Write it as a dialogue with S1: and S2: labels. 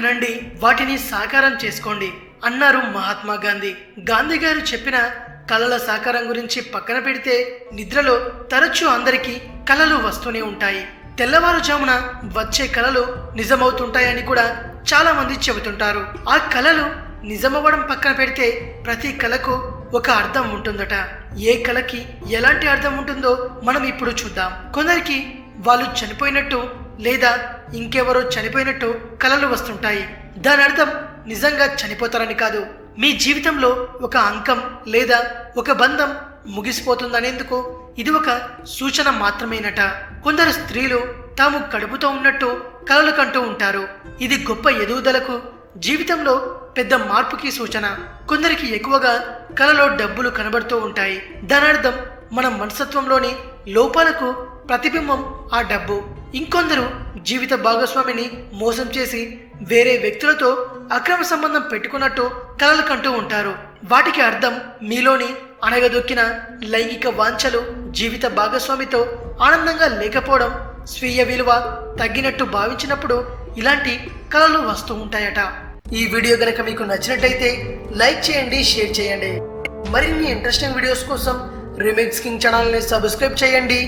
S1: కనండి, వాటిని సాకారం చేసుకోండి అన్నారు మహాత్మా గాంధీ. గాంధీ గారు చెప్పిన కలల సాకారం గురించి పక్కన పెడితే నిద్రలో తరచూ అందరికీ కలలు వస్తూనే ఉంటాయి. తెల్లవారుజామున వచ్చే కలలు నిజమవుతుంటాయని కూడా చాలా మంది చెబుతుంటారు. ఆ కలలు నిజమవ్వడం పక్కన పెడితే ప్రతి కలకు ఒక అర్థం ఉంటుందట. ఏ కలకి ఎలాంటి అర్థం ఉంటుందో మనం ఇప్పుడు చూద్దాం. కొందరికి వాళ్ళు చనిపోయినట్టు లేదా ఇంకెవరో చనిపోయినట్టు కలలు వస్తుంటాయి. దాని అర్థం నిజంగా చనిపోతారని కాదు, మీ జీవితంలో ఒక అంకం లేదా ఒక బంధం ముగిసిపోతుందనేందుకు ఇది ఒక సూచన మాత్రమేనట. కొందరు స్త్రీలు తాము కడుపుతో ఉన్నట్టు కలలు కంటూ ఉంటారు. ఇది గొప్ప ఎదుగుదలకు, జీవితంలో పెద్ద మార్పుకి సూచన. కొందరికి ఎక్కువగా కలలో డబ్బులు కనబడుతూ ఉంటాయి. దాని అర్థం మన మనస్తత్వంలోని లోపాలకు ప్రతిబింబం ఆ డబ్బు. ఇంకొందరు జీవిత భాగస్వామిని మోసం చేసి వేరే వ్యక్తులతో అక్రమ సంబంధం పెట్టుకున్నట్టు కలలు కంటూ ఉంటారు. వాటికి అర్థం మీలోని అణగదొక్కిన లైంగిక వాంఛలు, జీవిత భాగస్వామితో ఆనందంగా లేకపోవడం, స్వీయ విలువ తగ్గినట్టు భావించినప్పుడు ఇలాంటి కలలు వస్తూ ఉంటాయట. ఈ వీడియో గనక మీకు నచ్చినట్టయితే లైక్ చేయండి, షేర్ చేయండి. మరిన్ని ఇంట్రెస్టింగ్ వీడియోస్ కోసం రీమిక్స్ కింగ్ ఛానల్ని సబ్స్క్రైబ్ చేయండి.